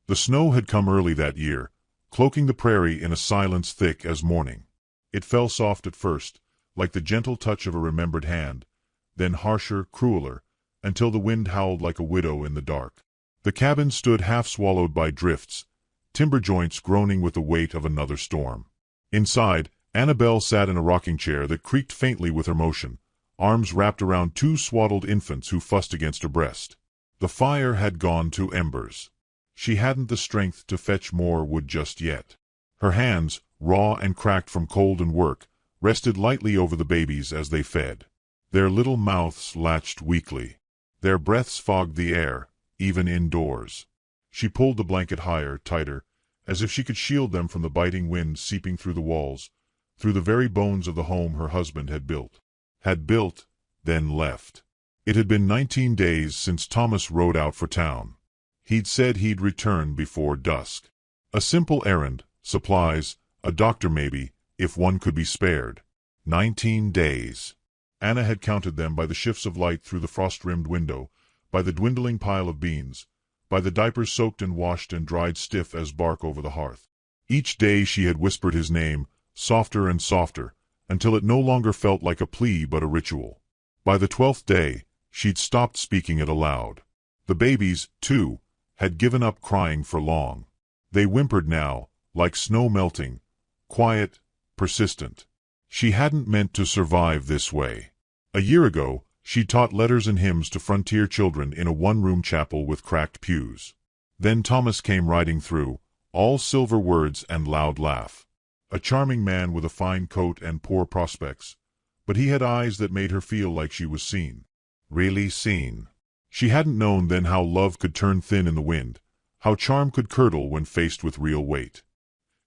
The snow had come early that year, cloaking the prairie in a silence thick as morning. It fell soft at first, like the gentle touch of a remembered hand, then harsher, crueler, until the wind howled like a widow in the dark. The cabin stood half swallowed by drifts, timber joints groaning with the weight of another storm. Inside, Annabelle sat in a rocking chair that creaked faintly with her motion, arms wrapped around two swaddled infants who fussed against her breast. The fire had gone to embers. She hadn't the strength to fetch more wood just yet. Her hands, raw and cracked from cold and work, rested lightly over the babies as they fed. Their little mouths latched weakly. Their breaths fogged the air, even indoors. She pulled the blanket higher, tighter, as if she could shield them from the biting wind seeping through the walls, through the very bones of the home her husband had built. Then left. It had been 19 days since Thomas rode out for town. He'd said he'd return before dusk. A simple errand, supplies, a doctor maybe, if one could be spared. 19 days. Anna had counted them by the shifts of light through the frost-rimmed window, by the dwindling pile of beans, by the diapers soaked and washed and dried stiff as bark over the hearth. Each day she had whispered his name, softer and softer, until it no longer felt like a plea but a ritual. By the 12th day, she'd stopped speaking it aloud. The babies, too, had given up crying for long. They whimpered now, like snow melting, quiet, persistent. She hadn't meant to survive this way. A year ago, she taught letters and hymns to frontier children in a one-room chapel with cracked pews. Then Thomas came riding through, all silver words and loud laugh. A charming man with a fine coat and poor prospects, but he had eyes that made her feel like she was seen. Really seen. She hadn't known then how love could turn thin in the wind, how charm could curdle when faced with real weight.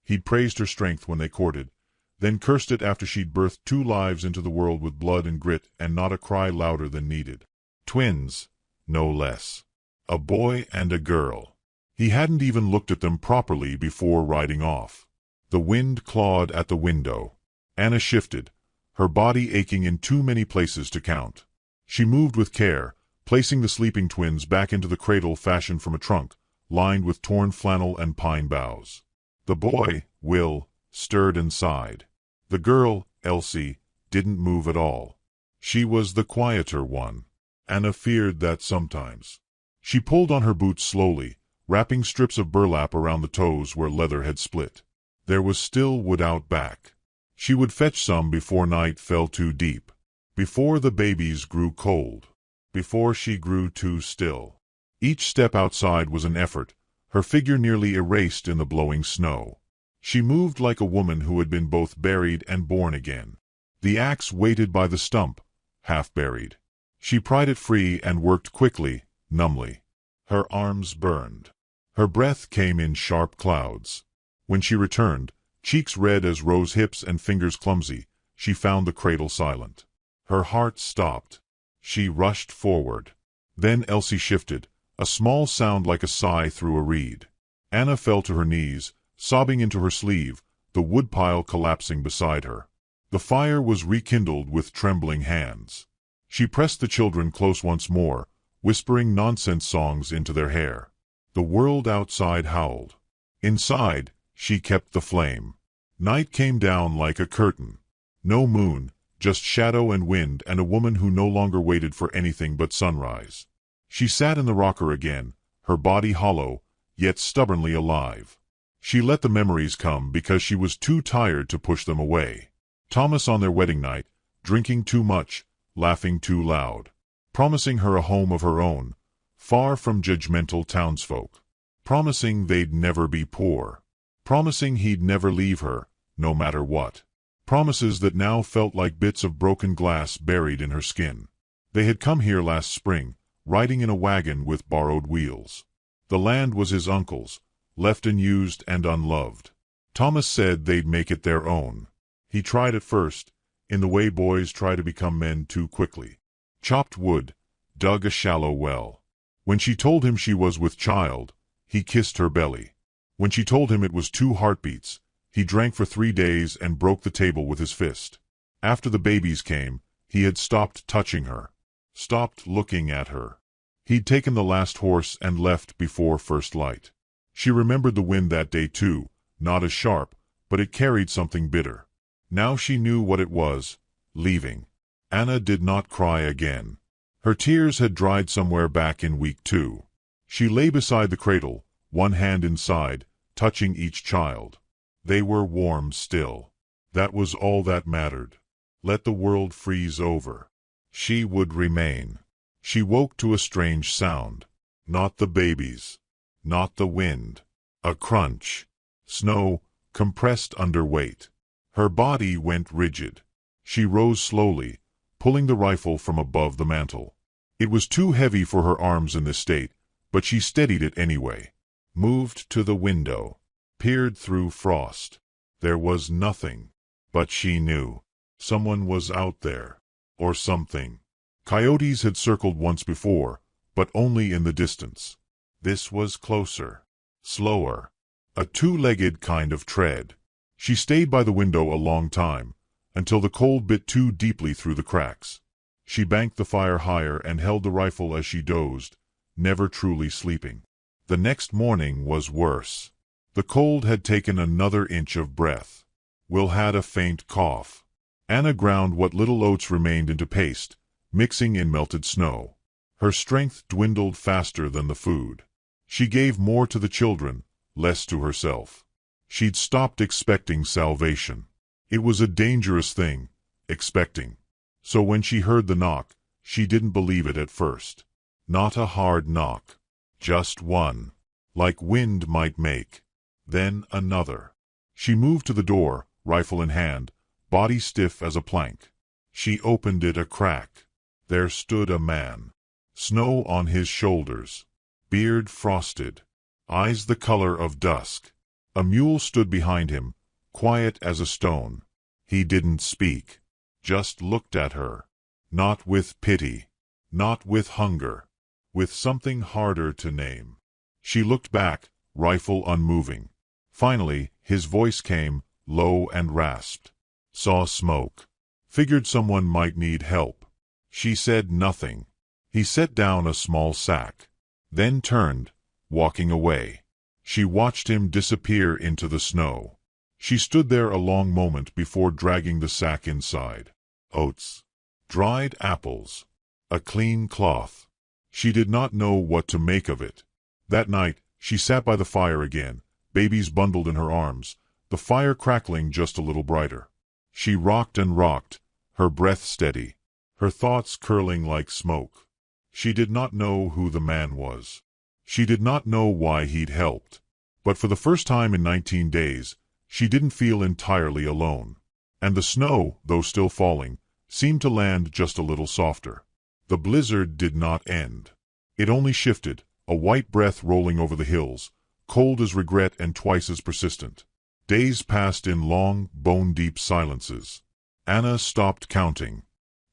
He'd praised her strength when they courted, then cursed it after she'd birthed 2 lives into the world with blood and grit and not a cry louder than needed. Twins, no less. A boy and a girl. He hadn't even looked at them properly before riding off. The wind clawed at the window. Anna shifted, her body aching in too many places to count. She moved with care, placing the sleeping twins back into the cradle fashioned from a trunk, lined with torn flannel and pine boughs. The boy, Will, stirred and sighed. The girl, Elsie, didn't move at all. She was the quieter one. Anna feared that sometimes. She pulled on her boots slowly, wrapping strips of burlap around the toes where leather had split. There was still wood out back. She would fetch some before night fell too deep. Before the babies grew cold. Before she grew too still. Each step outside was an effort, her figure nearly erased in the blowing snow. She moved like a woman who had been both buried and born again. The axe waited by the stump, half buried. She pried it free and worked quickly, numbly. Her arms burned. Her breath came in sharp clouds. When she returned, cheeks red as rose hips and fingers clumsy, she found the cradle silent. Her heart stopped. She rushed forward. Then Elsie shifted, a small sound like a sigh through a reed. Anna fell to her knees, sobbing into her sleeve, the woodpile collapsing beside her. The fire was rekindled with trembling hands. She pressed the children close once more, whispering nonsense songs into their hair. The world outside howled. Inside, she kept the flame. Night came down like a curtain. No moon, just shadow and wind and a woman who no longer waited for anything but sunrise. She sat in the rocker again, her body hollow, yet stubbornly alive. She let the memories come because she was too tired to push them away. Thomas on their wedding night, drinking too much, laughing too loud. Promising her a home of her own, far from judgmental townsfolk. Promising they'd never be poor. Promising he'd never leave her, no matter what. Promises that now felt like bits of broken glass buried in her skin. They had come here last spring, riding in a wagon with borrowed wheels. The land was his uncle's, left unused and unloved. Thomas said they'd make it their own. He tried at first, in the way boys try to become men too quickly. Chopped wood, dug a shallow well. When she told him she was with child, he kissed her belly. When she told him it was 2 heartbeats, he drank for 3 days and broke the table with his fist. After the babies came, he had stopped touching her. Stopped looking at her. He'd taken the last horse and left before first light. She remembered the wind that day too, not as sharp, but it carried something bitter. Now she knew what it was, leaving. Anna did not cry again. Her tears had dried somewhere back in week 2. She lay beside the cradle, one hand inside, touching each child. They were warm still. That was all that mattered. Let the world freeze over. She would remain. She woke to a strange sound. Not the babies. Not the wind. A crunch. Snow, compressed under weight. Her body went rigid. She rose slowly, pulling the rifle from above the mantel. It was too heavy for her arms in this state, but she steadied it anyway. Moved to the window. Peered through frost. There was nothing. But she knew. Someone was out there. Or something. Coyotes had circled once before, but only in the distance. This was closer. Slower. A two-legged kind of tread. She stayed by the window a long time, until the cold bit too deeply through the cracks. She banked the fire higher and held the rifle as she dozed, never truly sleeping. The next morning was worse. The cold had taken another inch of breath. Will had a faint cough. Anna ground what little oats remained into paste, mixing in melted snow. Her strength dwindled faster than the food. She gave more to the children, less to herself. She'd stopped expecting salvation. It was a dangerous thing, expecting. So when she heard the knock, she didn't believe it at first. Not a hard knock. Just one. Like wind might make. Then another. She moved to the door, rifle in hand, body stiff as a plank. She opened it a crack. There stood a man. Snow on his shoulders. Beard frosted. Eyes the color of dusk. A mule stood behind him, quiet as a stone. He didn't speak. Just looked at her. Not with pity. Not with hunger. With something harder to name. She looked back, rifle unmoving. Finally, his voice came, low and rasped. Saw smoke. Figured someone might need help. She said nothing. He set down a small sack. Then turned, walking away. She watched him disappear into the snow. She stood there a long moment before dragging the sack inside. Oats. Dried apples. A clean cloth. She did not know what to make of it. That night, she sat by the fire again, babies bundled in her arms, the fire crackling just a little brighter. She rocked and rocked, her breath steady, her thoughts curling like smoke. She did not know who the man was. She did not know why he'd helped. But for the first time in 19 days, she didn't feel entirely alone. And the snow, though still falling, seemed to land just a little softer. The blizzard did not end. It only shifted, a white breath rolling over the hills, cold as regret and twice as persistent. Days passed in long, bone-deep silences. Anna stopped counting.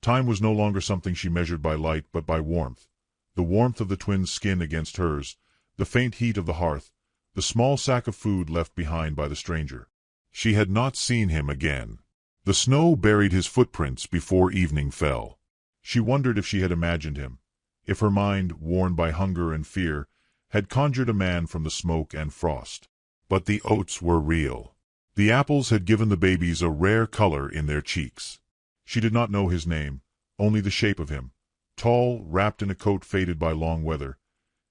Time was no longer something she measured by light but by warmth. The warmth of the twins' skin against hers, the faint heat of the hearth, the small sack of food left behind by the stranger. She had not seen him again. The snow buried his footprints before evening fell. She wondered if she had imagined him, if her mind, worn by hunger and fear, had conjured a man from the smoke and frost. But the oats were real. The apples had given the babies a rare color in their cheeks. She did not know his name, only the shape of him, tall, wrapped in a coat faded by long weather,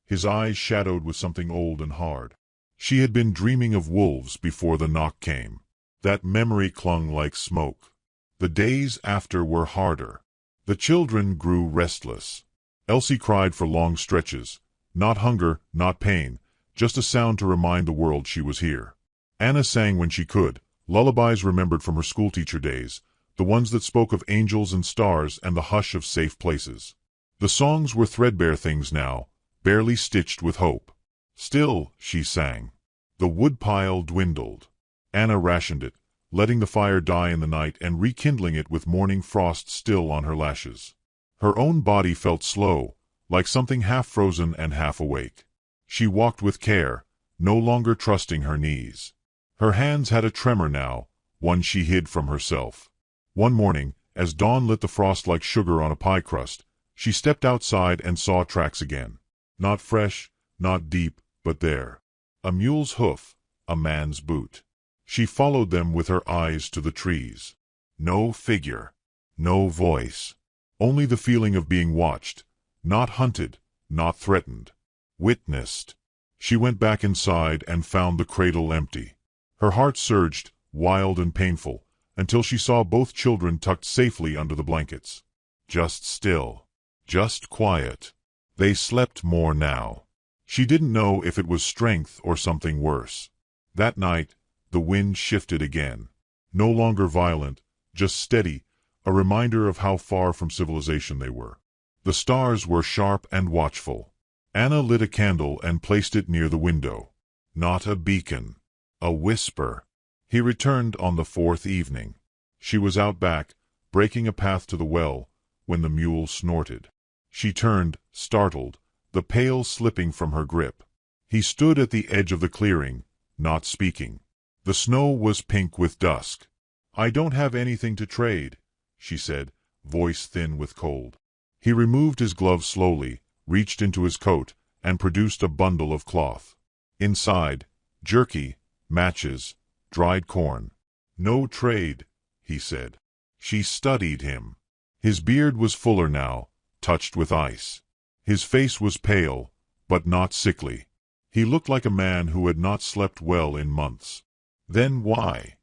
his eyes shadowed with something old and hard. She had been dreaming of wolves before the knock came. That memory clung like smoke. The days after were harder. The children grew restless. Elsie cried for long stretches. Not hunger, not pain, just a sound to remind the world she was here. Anna sang when she could, lullabies remembered from her schoolteacher days, the ones that spoke of angels and stars and the hush of safe places. The songs were threadbare things now, barely stitched with hope. Still, she sang. The woodpile dwindled. Anna rationed it, letting the fire die in the night and rekindling it with morning frost still on her lashes. Her own body felt slow, like something half frozen and half awake. She walked with care, no longer trusting her knees. Her hands had a tremor now, one she hid from herself. One morning, as dawn lit the frost like sugar on a pie crust, she stepped outside and saw tracks again. Not fresh, not deep, but there. A mule's hoof, a man's boot. She followed them with her eyes to the trees. No figure. No voice. Only the feeling of being watched, not hunted, not threatened. Witnessed. She went back inside and found the cradle empty. Her heart surged, wild and painful, until she saw both children tucked safely under the blankets. Just still. Just quiet. They slept more now. She didn't know if it was strength or something worse. That night, the wind shifted again. No longer violent, just steady, a reminder of how far from civilization they were. The stars were sharp and watchful. Anna lit a candle and placed it near the window. Not a beacon. A whisper. He returned on the fourth evening. She was out back, breaking a path to the well, when the mule snorted. She turned, startled, the pail slipping from her grip. He stood at the edge of the clearing, not speaking. The snow was pink with dusk. "I don't have anything to trade," she said, voice thin with cold. He removed his gloves slowly, reached into his coat, and produced a bundle of cloth. Inside, jerky, matches, dried corn. "No trade," he said. She studied him. His beard was fuller now, touched with ice. His face was pale, but not sickly. He looked like a man who had not slept well in months. "Then why?"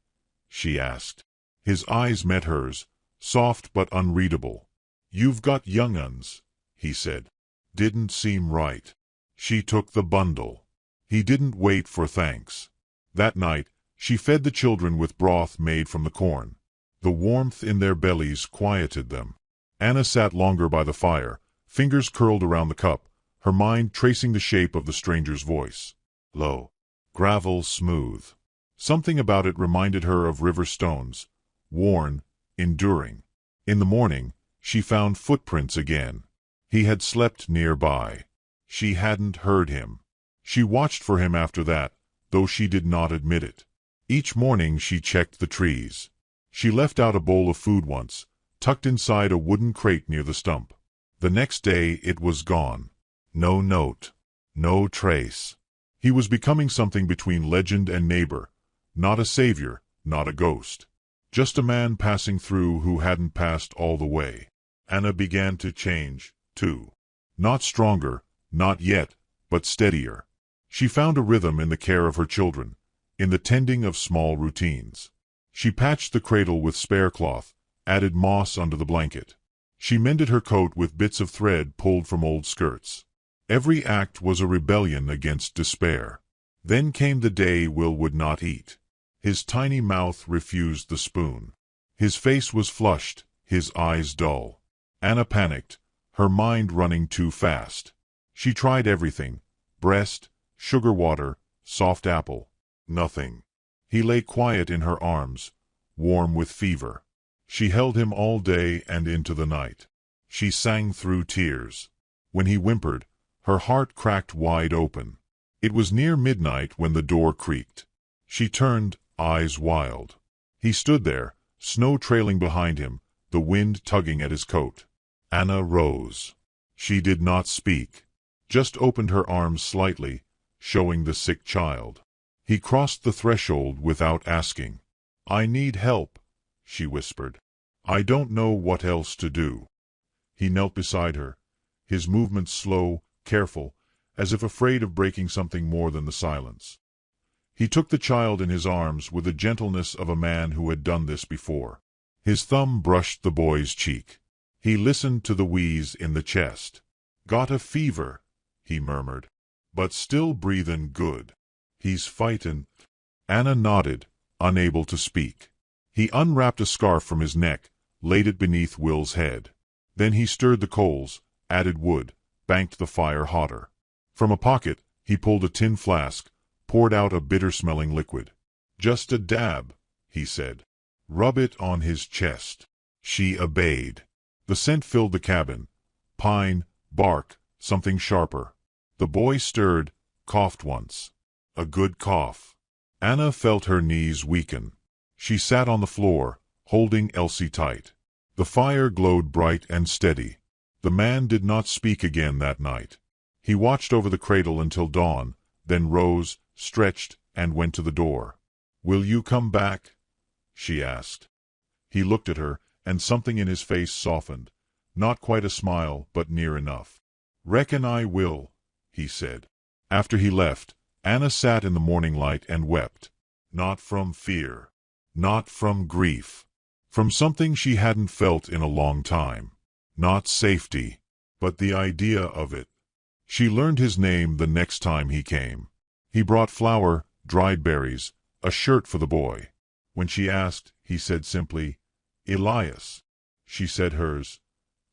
she asked. His eyes met hers, soft but unreadable. "You've got young uns," he said. Didn't seem right. She took the bundle. He didn't wait for thanks. That night, she fed the children with broth made from the corn. The warmth in their bellies quieted them. Anna sat longer by the fire, fingers curled around the cup, her mind tracing the shape of the stranger's voice. Low. Gravel smooth. Something about it reminded her of river stones, worn, enduring. In the morning, she found footprints again. He had slept nearby. She hadn't heard him. She watched for him after that, though she did not admit it. Each morning she checked the trees. She left out a bowl of food once, tucked inside a wooden crate near the stump. The next day it was gone. No note. No trace. He was becoming something between legend and neighbor. Not a savior, not a ghost. Just a man passing through who hadn't passed all the way. Anna began to change, too. Not stronger, not yet, but steadier. She found a rhythm in the care of her children, in the tending of small routines. She patched the cradle with spare cloth, added moss under the blanket. She mended her coat with bits of thread pulled from old skirts. Every act was a rebellion against despair. Then came the day Will would not eat. His tiny mouth refused the spoon. His face was flushed, his eyes dull. Anna panicked, her mind running too fast. She tried everything: breast, sugar water, soft apple. Nothing. He lay quiet in her arms, warm with fever. She held him all day and into the night. She sang through tears. When he whimpered, her heart cracked wide open. It was near midnight when the door creaked. She turned, eyes wild. He stood there, snow trailing behind him, the wind tugging at his coat. Anna rose. She did not speak, just opened her arms slightly, showing the sick child. He crossed the threshold without asking. "I need help," she whispered. "I don't know what else to do." He knelt beside her, his movements slow, careful, as if afraid of breaking something more than the silence. He took the child in his arms with the gentleness of a man who had done this before. His thumb brushed the boy's cheek. He listened to the wheeze in the chest. "Got a fever," he murmured, "but still breathin' good. He's fightin'." Anna nodded, unable to speak. He unwrapped a scarf from his neck, laid it beneath Will's head. Then he stirred the coals, added wood, banked the fire hotter. From a pocket, he pulled a tin flask, poured out a bitter-smelling liquid. "Just a dab," he said. "Rub it on his chest." She obeyed. The scent filled the cabin. Pine, bark, something sharper. The boy stirred, coughed once. A good cough. Anna felt her knees weaken. She sat on the floor, holding Elsie tight. The fire glowed bright and steady. The man did not speak again that night. He watched over the cradle until dawn, then rose, stretched, and went to the door. "Will you come back?" she asked. He looked at her, and something in his face softened. Not quite a smile, but near enough. "Reckon I will," he said. After he left, Anna sat in the morning light and wept. Not from fear. Not from grief. From something she hadn't felt in a long time. Not safety, but the idea of it. She learned his name the next time he came. He brought flour, dried berries, a shirt for the boy. When she asked, he said simply, "Elias." She said hers,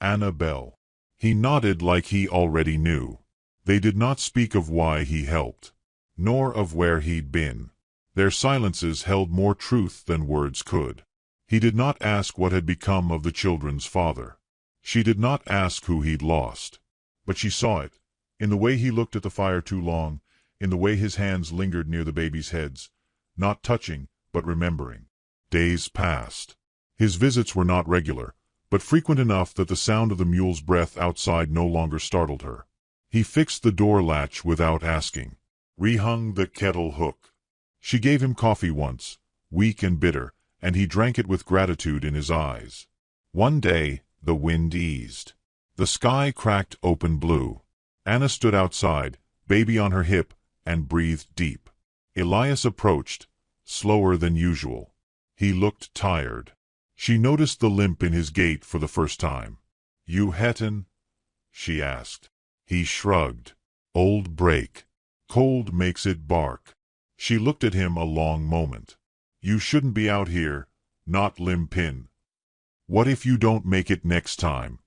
"Annabelle." He nodded like he already knew. They did not speak of why he helped, nor of where he'd been. Their silences held more truth than words could. He did not ask what had become of the children's father. She did not ask who he'd lost. But she saw it, in the way he looked at the fire too long, in the way his hands lingered near the babies' heads, not touching, but remembering. Days passed. His visits were not regular, but frequent enough that the sound of the mule's breath outside no longer startled her. He fixed the door latch without asking, rehung the kettle hook. She gave him coffee once, weak and bitter, and he drank it with gratitude in his eyes. One day, the wind eased. The sky cracked open blue. Anna stood outside, baby on her hip, and breathed deep. Elias approached, slower than usual. He looked tired. She noticed the limp in his gait for the first time. "You hetin'?" she asked. He shrugged. "Old break. Cold makes it bark." She looked at him a long moment. "You shouldn't be out here, not limpin'. What if you don't make it next time?"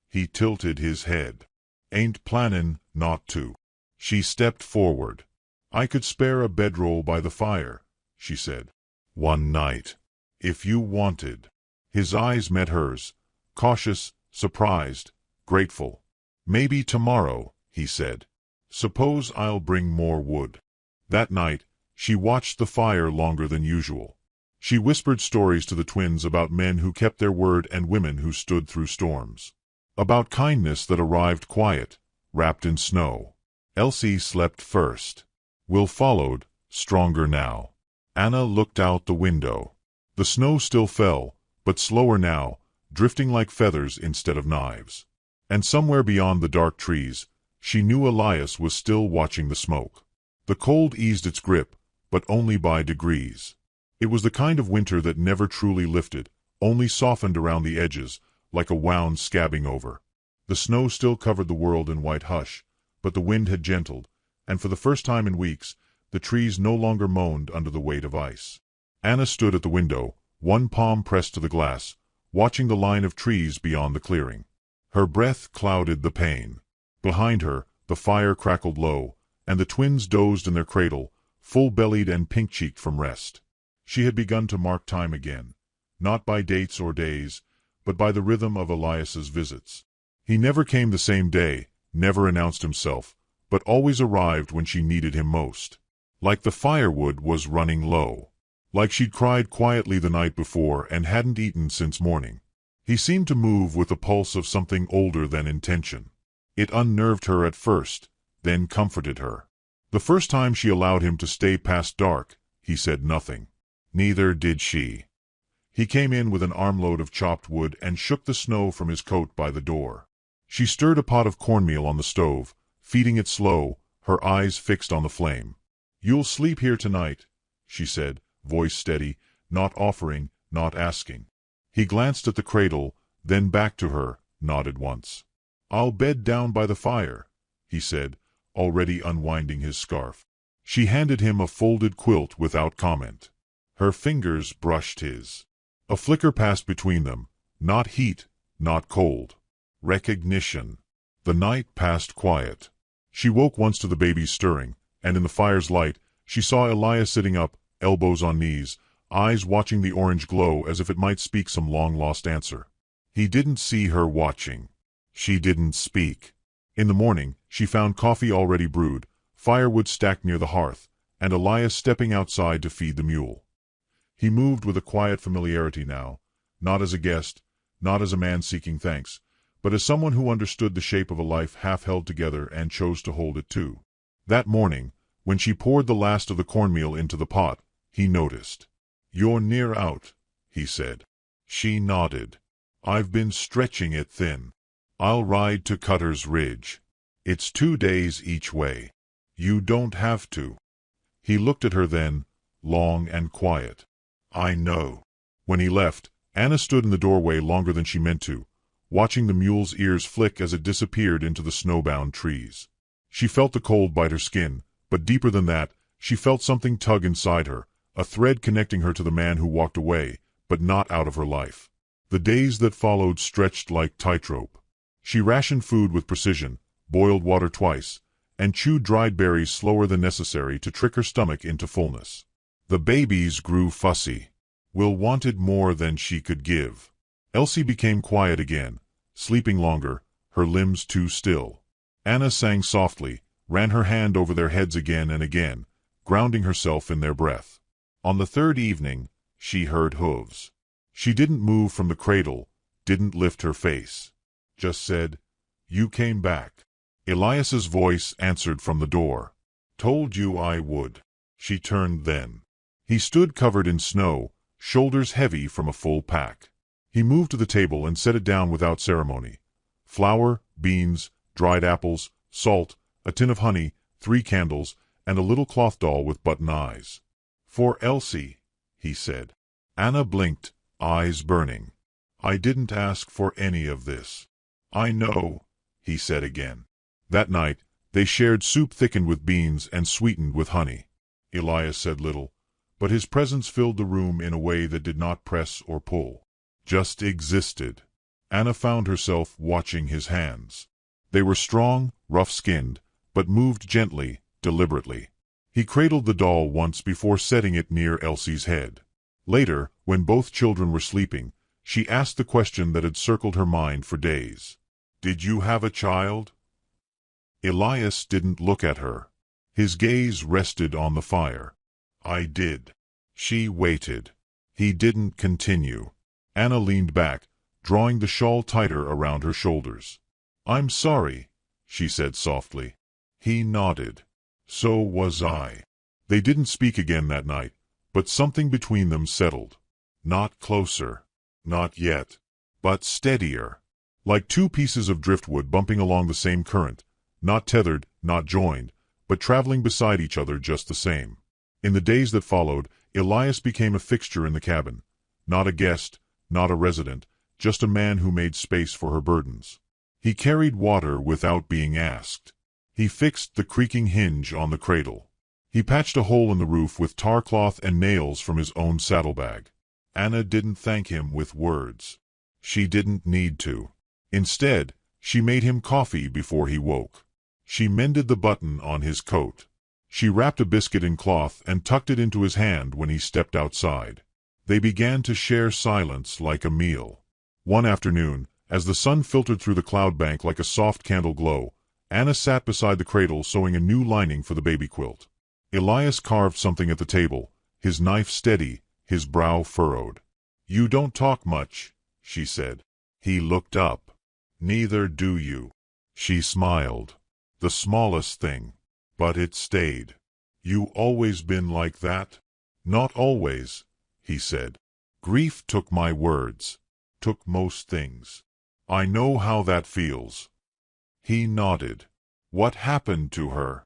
He tilted his head. "Ain't plannin' not to." She stepped forward. "I could spare a bedroll by the fire," she said. "One night. If you wanted." His eyes met hers, cautious, surprised, grateful. "Maybe tomorrow," he said. "Suppose I'll bring more wood." That night, she watched the fire longer than usual. She whispered stories to the twins about men who kept their word and women who stood through storms. About kindness that arrived quiet, wrapped in snow. Elsie slept first. Will followed, stronger now. Anna looked out the window. The snow still fell, but slower now, drifting like feathers instead of knives. And somewhere beyond the dark trees, she knew Elias was still watching the smoke. The cold eased its grip, but only by degrees. It was the kind of winter that never truly lifted, only softened around the edges, like a wound scabbing over. The snow still covered the world in white hush, but the wind had gentled, and for the first time in weeks, the trees no longer moaned under the weight of ice. Anna stood at the window, one palm pressed to the glass, watching the line of trees beyond the clearing. Her breath clouded the pain. Behind her, the fire crackled low, and the twins dozed in their cradle, full-bellied and pink-cheeked from rest. She had begun to mark time again, not by dates or days, but by the rhythm of Elias's visits. He never came the same day, never announced himself, but always arrived when she needed him most. Like the firewood was running low. Like she'd cried quietly the night before and hadn't eaten since morning. He seemed to move with the pulse of something older than intention. It unnerved her at first, then comforted her. The first time she allowed him to stay past dark, he said nothing. Neither did she. He came in with an armload of chopped wood and shook the snow from his coat by the door. She stirred a pot of cornmeal on the stove, feeding it slow, her eyes fixed on the flame. "You'll sleep here tonight," she said, voice steady, not offering, not asking. He glanced at the cradle, then back to her, nodded once. "I'll bed down by the fire," he said, already unwinding his scarf. She handed him a folded quilt without comment. Her fingers brushed his. A flicker passed between them, not heat, not cold. Recognition. The night passed quiet. She woke once to the baby's stirring, and in the fire's light, she saw Elias sitting up, elbows on knees, eyes watching the orange glow as if it might speak some long-lost answer. He didn't see her watching. She didn't speak. In the morning, she found coffee already brewed, firewood stacked near the hearth, and Elias stepping outside to feed the mule. He moved with a quiet familiarity now, not as a guest, not as a man seeking thanks, but as someone who understood the shape of a life half held together and chose to hold it too. That morning, When she poured the last of the cornmeal into the pot, he noticed. "You're near out," he said. She nodded. "I've been stretching it thin. I'll ride to Cutter's Ridge. It's 2 days each way. You don't have to." He looked at her then, long and quiet. "I know." When he left, Anna stood in the doorway longer than she meant to, watching the mule's ears flick as it disappeared into the snowbound trees. She felt the cold bite her skin, but deeper than that, she felt something tug inside her, a thread connecting her to the man who walked away, but not out of her life. The days that followed stretched like tightrope. She rationed food with precision, boiled water twice, and chewed dried berries slower than necessary to trick her stomach into fullness. The babies grew fussy. Will wanted more than she could give. Elsie became quiet again, sleeping longer, her limbs too still. Anna sang softly, ran her hand over their heads again and again, grounding herself in their breath. On the third evening, she heard hooves. She didn't move from the cradle, didn't lift her face. Just said, "You came back." Elias's voice answered from the door. "Told you I would." She turned then. He stood covered in snow, shoulders heavy from a full pack. He moved to the table and set it down without ceremony. Flour, beans, dried apples, salt, a tin of honey, 3 candles, and a little cloth doll with button eyes. "For Elsie," he said. Anna blinked, eyes burning. "I didn't ask for any of this." "I know," he said again. That night, they shared soup thickened with beans and sweetened with honey. Elias said little, but his presence filled the room in a way that did not press or pull. Just existed. Anna found herself watching his hands. They were strong, rough-skinned, but moved gently, deliberately. He cradled the doll once before setting it near Elsie's head. Later, when both children were sleeping, she asked the question that had circled her mind for days. "Did you have a child?" Elias didn't look at her. His gaze rested on the fire. "I did." She waited. He didn't continue. Anna leaned back, drawing the shawl tighter around her shoulders. "I'm sorry," she said softly. He nodded. "So was I." They didn't speak again that night, but something between them settled. Not closer. Not yet. But steadier. Like 2 pieces of driftwood bumping along the same current, not tethered, not joined, but traveling beside each other just the same. In the days that followed, Elias became a fixture in the cabin. Not a guest, not a resident, just a man who made space for her burdens. He carried water without being asked. He fixed the creaking hinge on the cradle. He patched a hole in the roof with tar cloth and nails from his own saddlebag. Anna didn't thank him with words. She didn't need to. Instead, she made him coffee before he woke. She mended the button on his coat. She wrapped a biscuit in cloth and tucked it into his hand when he stepped outside. They began to share silence like a meal. One afternoon, as the sun filtered through the cloud bank like a soft candle glow, Anna sat beside the cradle sewing a new lining for the baby quilt. Elias carved something at the table, his knife steady, his brow furrowed. "You don't talk much," she said. He looked up. "Neither do you." She smiled. "The smallest thing. But it stayed." "You always been like that?" "Not always," he said. "Grief took my words. Took most things. I know how that feels." He nodded. "What happened to her?"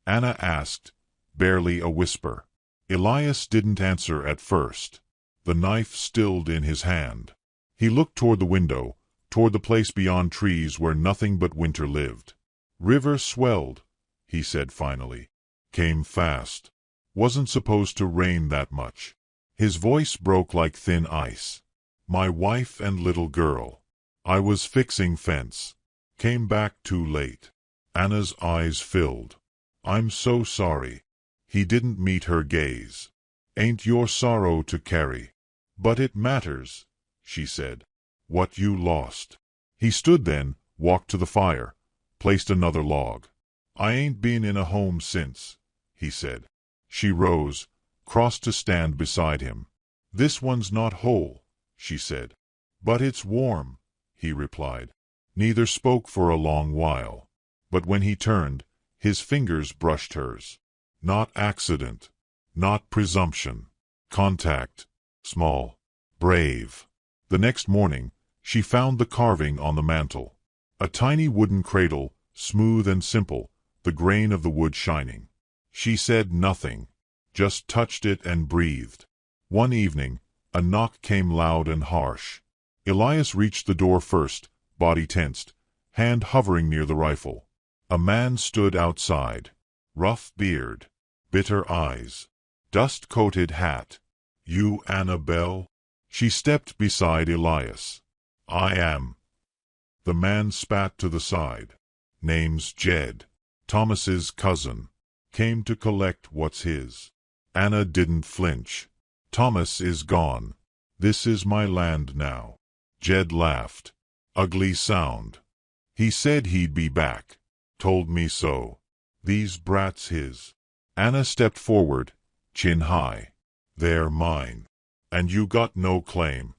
Anna asked, barely a whisper. Elias didn't answer at first. The knife stilled in his hand. He looked toward the window, toward the place beyond trees where nothing but winter lived. "River swelled," he said finally. "Came fast. Wasn't supposed to rain that much." His voice broke like thin ice. "My wife and little girl. I was fixing fence. Came back too late." Anna's eyes filled. "I'm so sorry." He didn't meet her gaze. "Ain't your sorrow to carry." "But it matters," she said. "What you lost." He stood then, walked to the fire, placed another log. "I ain't been in a home since," he said. She rose, crossed to stand beside him. "This one's not whole," she said. "But it's warm," he replied. Neither spoke for a long while. But when he turned, his fingers brushed hers. Not accident. Not presumption. Contact. Small. Brave. The next morning, she found the carving on the mantel. A tiny wooden cradle, smooth and simple, the grain of the wood shining. She said nothing, just touched it and breathed. One evening, a knock came loud and harsh. Elias reached the door first, body tensed, hand hovering near the rifle. A man stood outside. Rough beard. Bitter eyes. Dust-coated hat. "You Annabelle?" She stepped beside Elias. "I am." The man spat to the side. "Name's Jed. Thomas's cousin. Came to collect what's his." Anna didn't flinch. "Thomas is gone. This is my land now." Jed laughed. "Ugly sound. He said he'd be back. Told me so. These brats his." Anna stepped forward, chin high. "They're mine. And you got no claim."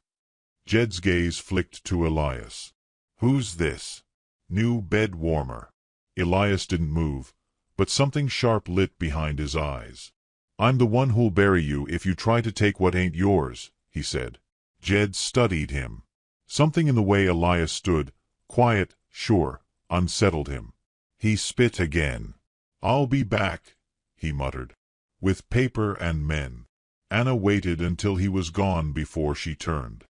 Jed's gaze flicked to Elias. "Who's this?" "New bed warmer." Elias didn't move, but something sharp lit behind his eyes. "I'm the one who'll bury you if you try to take what ain't yours," he said. Jed studied him. Something in the way Elias stood, quiet, sure, unsettled him. He spit again. "I'll be back," he muttered. "With paper and men." Anna waited until he was gone before she turned.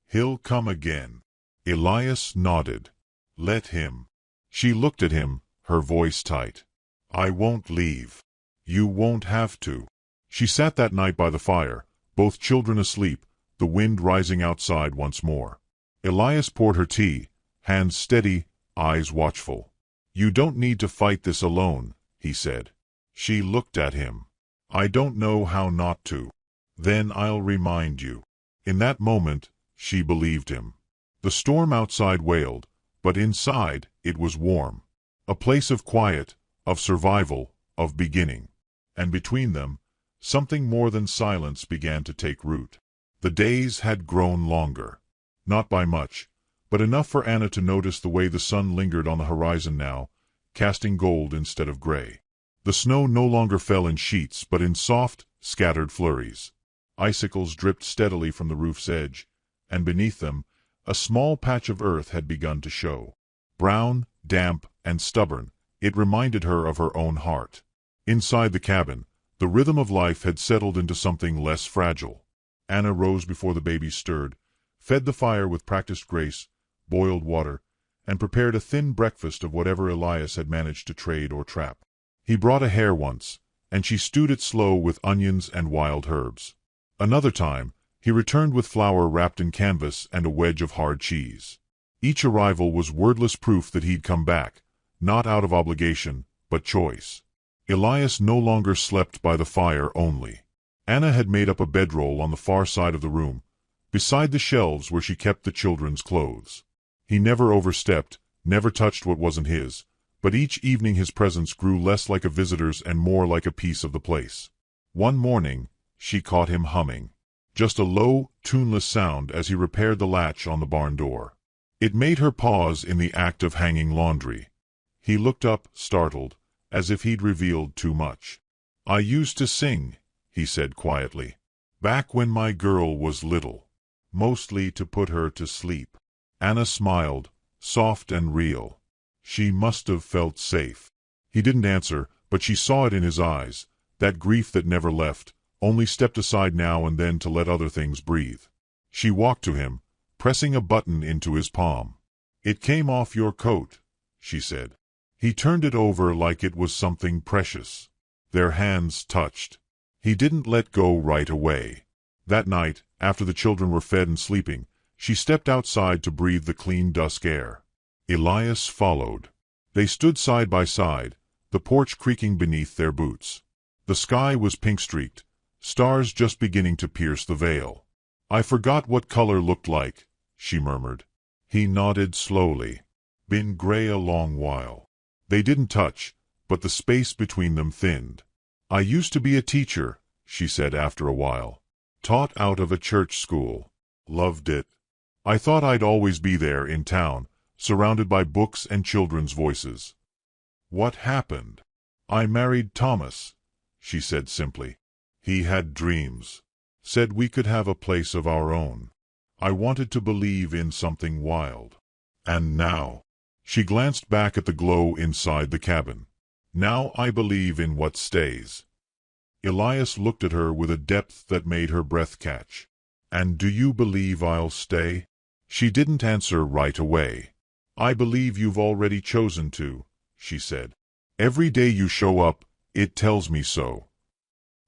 "He'll come again." Elias nodded. "Let him." She looked at him, her voice tight. "I won't leave. You won't have to." She sat that night by the fire, both children asleep, the wind rising outside once more. Elias poured her tea, hands steady, eyes watchful. "You don't need to fight this alone," he said. She looked at him. "I don't know how not to." "Then I'll remind you." In that moment, she believed him. The storm outside wailed, but inside it was warm. A place of quiet, of survival, of beginning. And between them, something more than silence began to take root. The days had grown longer. Not by much, but enough for Anna to notice the way the sun lingered on the horizon now, casting gold instead of gray. The snow no longer fell in sheets but in soft, scattered flurries. Icicles dripped steadily from the roof's edge, and beneath them, a small patch of earth had begun to show. Brown, damp, and stubborn, it reminded her of her own heart. Inside the cabin, the rhythm of life had settled into something less fragile. Anna rose before the babies stirred, fed the fire with practiced grace, boiled water, and prepared a thin breakfast of whatever Elias had managed to trade or trap. He brought a hare once, and she stewed it slow with onions and wild herbs. Another time, he returned with flour wrapped in canvas and a wedge of hard cheese. Each arrival was wordless proof that he'd come back, not out of obligation, but choice. Elias no longer slept by the fire only. Anna had made up a bedroll on the far side of the room, beside the shelves where she kept the children's clothes. He never overstepped, never touched what wasn't his, but each evening his presence grew less like a visitor's and more like a piece of the place. One morning, she caught him humming. Just a low, tuneless sound as he repaired the latch on the barn door. It made her pause in the act of hanging laundry. He looked up, startled, as if he'd revealed too much. "I used to sing," he said quietly, "back when my girl was little. Mostly to put her to sleep." Anna smiled, soft and real. She must have felt safe. He didn't answer, but she saw it in his eyes, that grief that never left, only stepped aside now and then to let other things breathe. She walked to him, pressing a button into his palm. "It came off your coat," she said. He turned it over like it was something precious. Their hands touched. He didn't let go right away. That night, after the children were fed and sleeping, she stepped outside to breathe the clean dusk air. Elias followed. They stood side by side, the porch creaking beneath their boots. The sky was pink-streaked, stars just beginning to pierce the veil. "I forgot what color looked like," she murmured. He nodded slowly. "Been gray a long while." They didn't touch, but the space between them thinned. "I used to be a teacher," she said after a while. "Taught out of a church school. Loved it. I thought I'd always be there in town, surrounded by books and children's voices. What happened? I married Thomas," she said simply. He had dreams. Said we could have a place of our own. I wanted to believe in something wild. And now, she glanced back at the glow inside the cabin. Now I believe in what stays. Elias looked at her with a depth that made her breath catch. And do you believe I'll stay? She didn't answer right away. I believe you've already chosen to, she said. Every day you show up, it tells me so.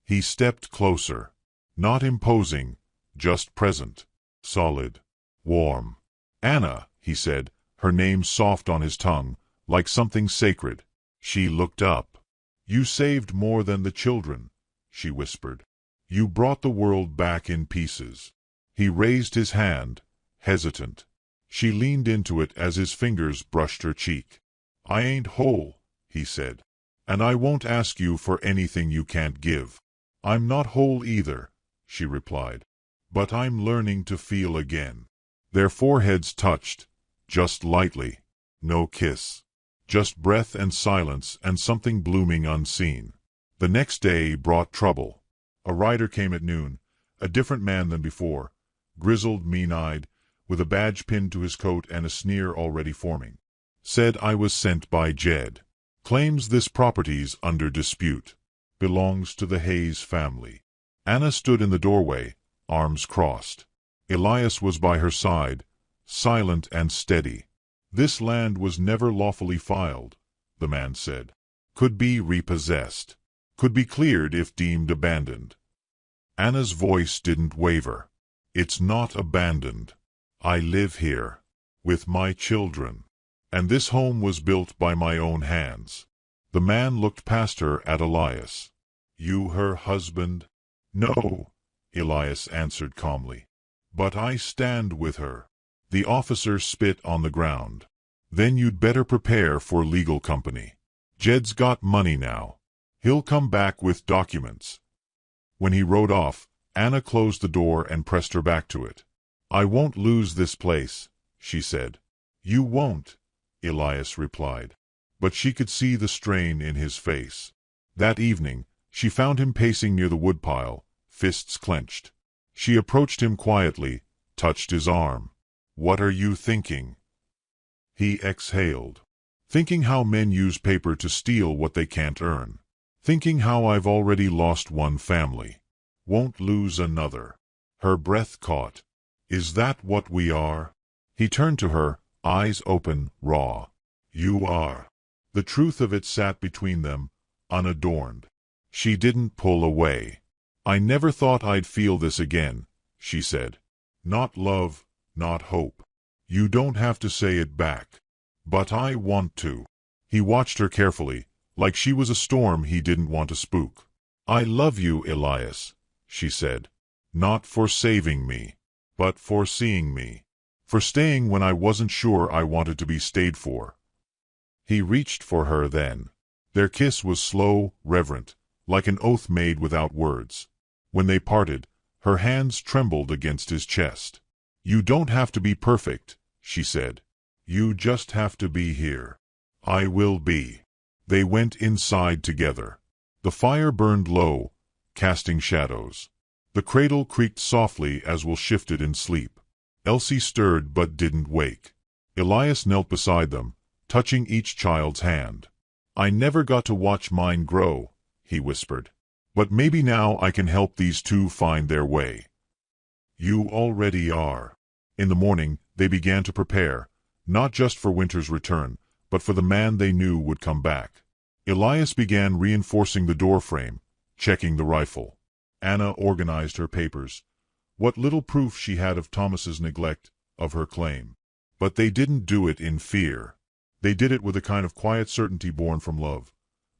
He stepped closer. Not imposing, just present. Solid. Warm. Anna, he said, her name soft on his tongue, like something sacred. She looked up. You saved more than the children, she whispered. You brought the world back in pieces. He raised his hand, hesitant. She leaned into it as his fingers brushed her cheek. I ain't whole, he said. And I won't ask you for anything you can't give. I'm not whole either, she replied. But I'm learning to feel again. Their foreheads touched, just lightly. No kiss. Just breath and silence and something blooming unseen. The next day brought trouble. A rider came at noon, a different man than before, grizzled, mean-eyed, with a badge pinned to his coat and a sneer already forming. Said I was sent by Jed. Claims this property's under dispute. Belongs to the Hayes family. Anna stood in the doorway, arms crossed. Elias was by her side, silent and steady. This land was never lawfully filed, the man said. Could be repossessed. Could be cleared if deemed abandoned. Anna's voice didn't waver. It's not abandoned. I live here. With my children. And this home was built by my own hands. The man looked past her at Elias. You her husband? No, Elias answered calmly. But I stand with her. The officer spit on the ground. Then you'd better prepare for legal company. Jed's got money now. He'll come back with documents. When he rode off, Anna closed the door and pressed her back to it. I won't lose this place, she said. You won't, Elias replied. But she could see the strain in his face. That evening, she found him pacing near the woodpile, fists clenched. She approached him quietly, touched his arm. What are you thinking? He exhaled. Thinking how men use paper to steal what they can't earn. Thinking how I've already lost one family. Won't lose another. Her breath caught. Is that what we are? He turned to her, eyes open, raw. You are. The truth of it sat between them, unadorned. She didn't pull away. I never thought I'd feel this again, she said. Not love, not hope. You don't have to say it back. But I want to. He watched her carefully, like she was a storm he didn't want to spook. I love you, Elias, she said. Not for saving me, but for seeing me. For staying when I wasn't sure I wanted to be stayed for. He reached for her then. Their kiss was slow, reverent, like an oath made without words. When they parted, her hands trembled against his chest. You don't have to be perfect, she said. You just have to be here. I will be. They went inside together. The fire burned low, casting shadows. The cradle creaked softly as Will shifted in sleep. Elsie stirred but didn't wake. Elias knelt beside them, touching each child's hand. I never got to watch mine grow, he whispered. But maybe now I can help these two find their way. You already are. In the morning, they began to prepare, not just for winter's return, but for the man they knew would come back. Elias began reinforcing the doorframe, checking the rifle. Anna organized her papers. What little proof she had of Thomas's neglect, of her claim. But they didn't do it in fear. They did it with a kind of quiet certainty born from love.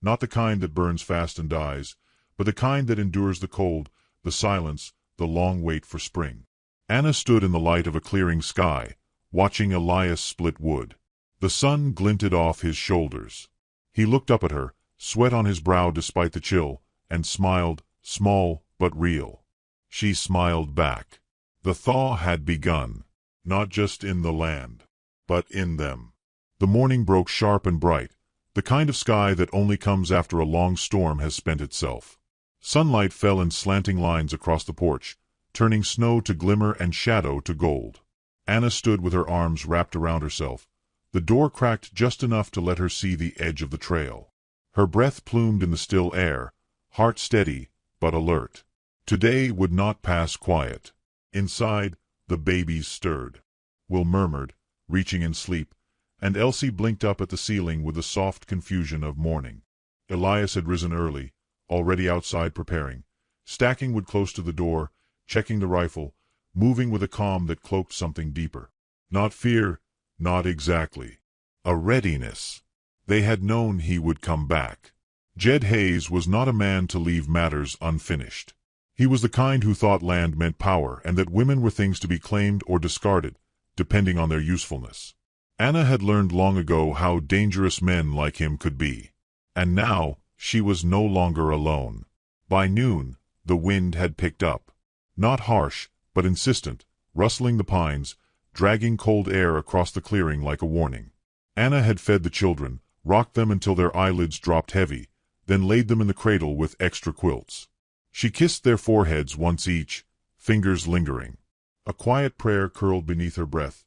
Not the kind that burns fast and dies, but the kind that endures the cold, the silence, the long wait for spring. Anna stood in the light of a clearing sky, watching Elias split wood. The sun glinted off his shoulders. He looked up at her, sweat on his brow despite the chill, and smiled, small but real. She smiled back. The thaw had begun, not just in the land, but in them. The morning broke sharp and bright, the kind of sky that only comes after a long storm has spent itself. Sunlight fell in slanting lines across the porch, turning snow to glimmer and shadow to gold. Anna stood with her arms wrapped around herself. The door cracked just enough to let her see the edge of the trail. Her breath plumed in the still air, heart steady but alert. Today would not pass quiet. Inside, the babies stirred. Will murmured, reaching in sleep, and Elsie blinked up at the ceiling with the soft confusion of morning. Elias had risen early, already outside preparing, stacking wood close to the door, checking the rifle, moving with a calm that cloaked something deeper. Not fear, not exactly. A readiness. They had known he would come back. Jed Hayes was not a man to leave matters unfinished. He was the kind who thought land meant power and that women were things to be claimed or discarded, depending on their usefulness. Anna had learned long ago how dangerous men like him could be. And now, she was no longer alone. By noon, the wind had picked up. Not harsh, but insistent, rustling the pines, dragging cold air across the clearing like a warning. Anna had fed the children, rocked them until their eyelids dropped heavy, then laid them in the cradle with extra quilts. She kissed their foreheads once each, fingers lingering. A quiet prayer curled beneath her breath,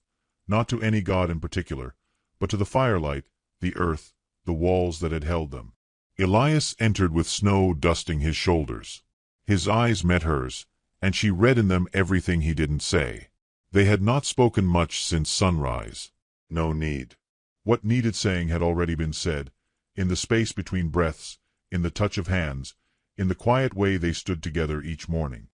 not to any god in particular, but to the firelight, the earth, the walls that had held them. Elias entered with snow dusting his shoulders. His eyes met hers, and she read in them everything he didn't say. They had not spoken much since sunrise. No need. What needed saying had already been said, in the space between breaths, in the touch of hands, in the quiet way they stood together each morning.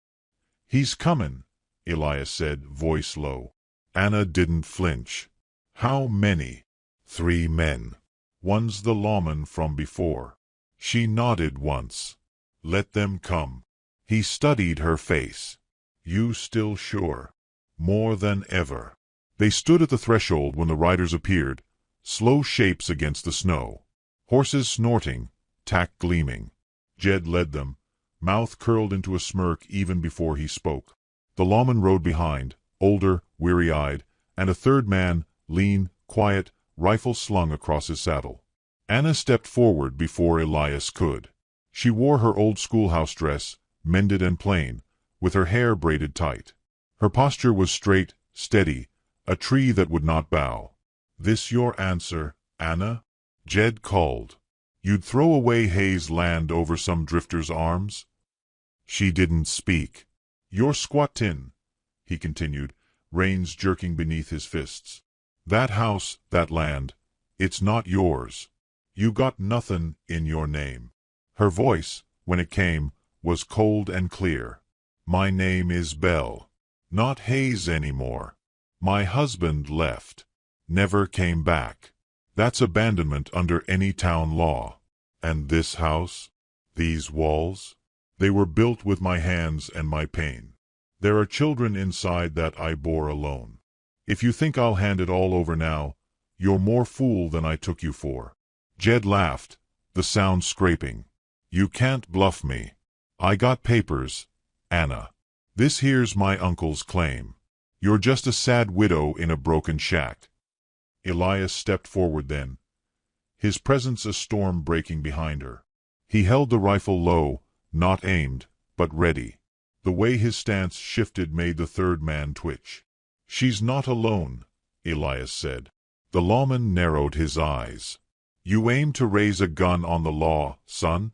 "He's comin'," Elias said, voice low. Anna didn't flinch. "How many?" "3 men. One's the lawman from before." She nodded once. "Let them come." He studied her face. "You still sure?" "More than ever." They stood at the threshold when the riders appeared, slow shapes against the snow. Horses snorting, tack gleaming. Jed led them, mouth curled into a smirk even before he spoke. The lawman rode behind, older, weary-eyed, and a third man, lean, quiet, rifle slung across his saddle. Anna stepped forward before Elias could. She wore her old schoolhouse dress, mended and plain, with her hair braided tight. Her posture was straight, steady, a tree that would not bow. "This your answer, Anna?" Jed called. "You'd throw away Hayes' land over some drifter's arms?" She didn't speak. "You're squattin'," he continued, reins jerking beneath his fists. "That house, that land, it's not yours. You got nothin' in your name." Her voice, when it came, was cold and clear. "My name is Bell. Not Hayes anymore. My husband left. Never came back. That's abandonment under any town law. And this house? These walls? They were built with my hands and my pain. There are children inside that I bore alone. If you think I'll hand it all over now, you're more fool than I took you for." Jed laughed, the sound scraping. "You can't bluff me. I got papers, Anna. This here's my uncle's claim. You're just a sad widow in a broken shack." Elias stepped forward then, his presence a storm breaking behind her. He held the rifle low, not aimed, but ready. The way his stance shifted made the third man twitch. "She's not alone," Elias said. The lawman narrowed his eyes. "You aim to raise a gun on the law, son?"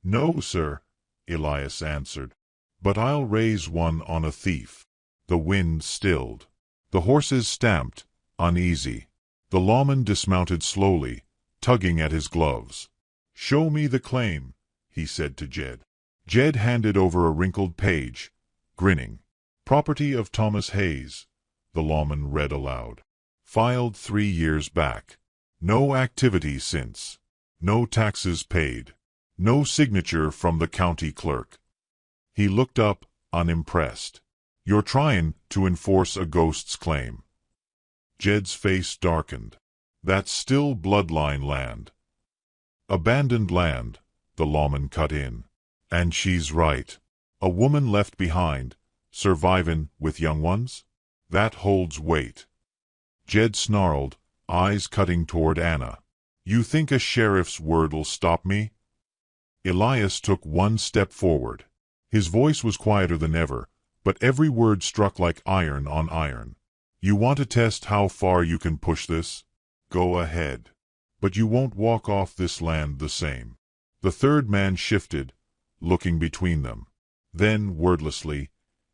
"No, sir," Elias answered. "But I'll raise one on a thief." The wind stilled. The horses stamped, uneasy. The lawman dismounted slowly, tugging at his gloves. "Show me the claim," he said to Jed. Jed handed over a wrinkled page, grinning. "Property of Thomas Hayes," the lawman read aloud. "Filed 3 years back. No activity since. No taxes paid. No signature from the county clerk." He looked up, unimpressed. "You're trying to enforce a ghost's claim." Jed's face darkened. "That's still bloodline land." "Abandoned land," the lawman cut in. "And she's right. A woman left behind, survivin' with young ones? That holds weight." Jed snarled, eyes cutting toward Anna. "You think a sheriff's word'll stop me?" Elias took one step forward. His voice was quieter than ever, but every word struck like iron on iron. You want to test how far you can push this? Go ahead. But you won't walk off this land the same. The third man shifted, looking between them. Then, wordlessly,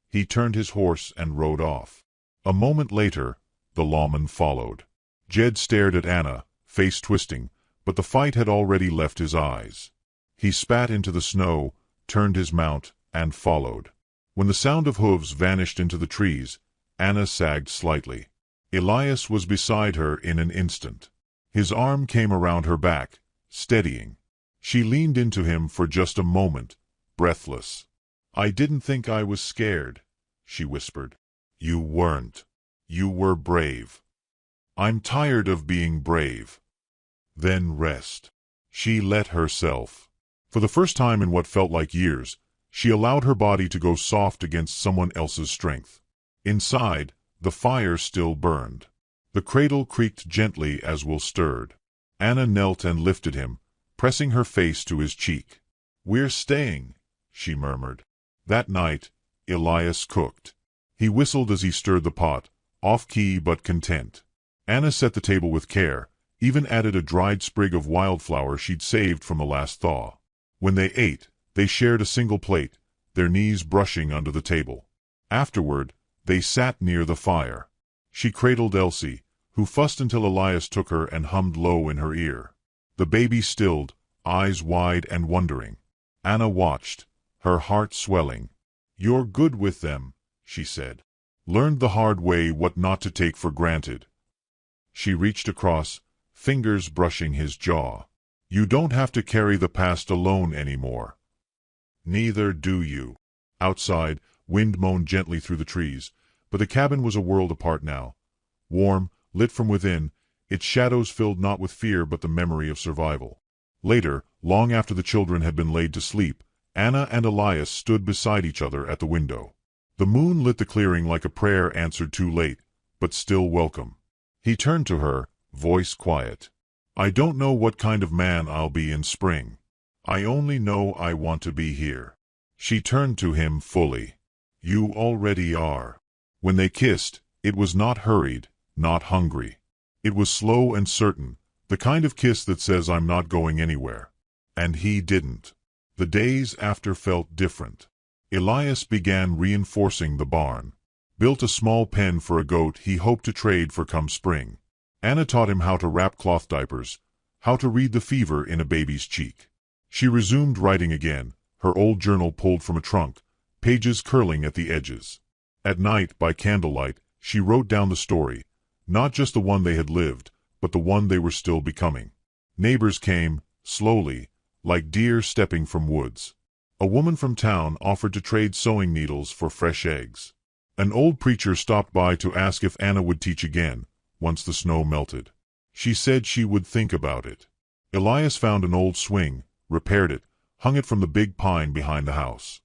he turned his horse and rode off. A moment later, the lawman followed. Jed stared at Anna, face twisting, but the fight had already left his eyes. He spat into the snow, turned his mount, and followed. When the sound of hooves vanished into the trees, Anna sagged slightly. Elias was beside her in an instant. His arm came around her back, steadying. She leaned into him for just a moment, breathless. "I didn't think I was scared," she whispered. "You weren't. You were brave." "I'm tired of being brave." "Then rest." She let herself. For the first time in what felt like years, she allowed her body to go soft against someone else's strength. Inside, the fire still burned. The cradle creaked gently as Will stirred. Anna knelt and lifted him, pressing her face to his cheek. "We're staying," she murmured. That night, Elias cooked. He whistled as he stirred the pot, off-key but content. Anna set the table with care, even added a dried sprig of wildflower she'd saved from the last thaw. When they ate, they shared a single plate, their knees brushing under the table. Afterward, they sat near the fire. She cradled Elsie, who fussed until Elias took her and hummed low in her ear. The baby stilled, eyes wide and wondering. Anna watched, her heart swelling. "You're good with them," she said. "Learned the hard way what not to take for granted." She reached across, fingers brushing his jaw. "You don't have to carry the past alone anymore." "Neither do you." Outside, wind moaned gently through the trees, but the cabin was a world apart now. Warm, lit from within, its shadows filled not with fear but the memory of survival. Later, long after the children had been laid to sleep, Anna and Elias stood beside each other at the window. The moon lit the clearing like a prayer answered too late, but still welcome. He turned to her, voice quiet. "I don't know what kind of man I'll be in spring. I only know I want to be here." She turned to him fully. "You already are." When they kissed, it was not hurried, not hungry. It was slow and certain, the kind of kiss that says I'm not going anywhere. And he didn't. The days after felt different. Elias began reinforcing the barn. Built a small pen for a goat he hoped to trade for come spring. Anna taught him how to wrap cloth diapers, how to read the fever in a baby's cheek. She resumed writing again, her old journal pulled from a trunk, pages curling at the edges. At night, by candlelight, she wrote down the story, not just the one they had lived, but the one they were still becoming. Neighbors came, slowly, like deer stepping from woods. A woman from town offered to trade sewing needles for fresh eggs. An old preacher stopped by to ask if Anna would teach again, once the snow melted. She said she would think about it. Elias found an old swing, repaired it, hung it from the big pine behind the house.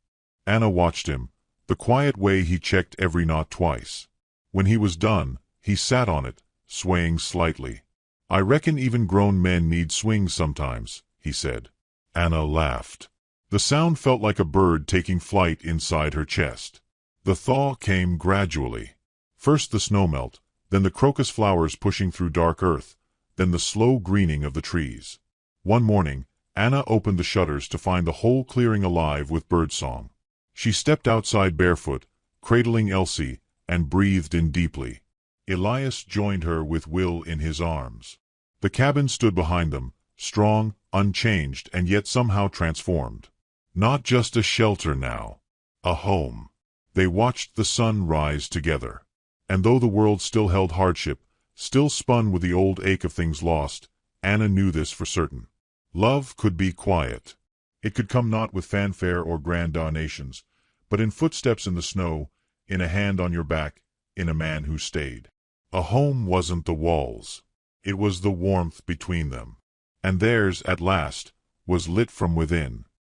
Anna watched him, the quiet way he checked every knot twice. When he was done, he sat on it, swaying slightly. "I reckon even grown men need swings sometimes," he said. Anna laughed. The sound felt like a bird taking flight inside her chest. The thaw came gradually. First the snowmelt, then the crocus flowers pushing through dark earth, then the slow greening of the trees. One morning, Anna opened the shutters to find the whole clearing alive with birdsong. She stepped outside barefoot, cradling Elsie, and breathed in deeply. Elias joined her with Will in his arms. The cabin stood behind them, strong, unchanged, and yet somehow transformed. Not just a shelter now. A home. They watched the sun rise together. And though the world still held hardship, still spun with the old ache of things lost, Anna knew this for certain. Love could be quiet. It could come not with fanfare or grand donations, but in footsteps in the snow, in a hand on your back, in a man who stayed. A home wasn't the walls. It was the warmth between them. And theirs, at last, was lit from within.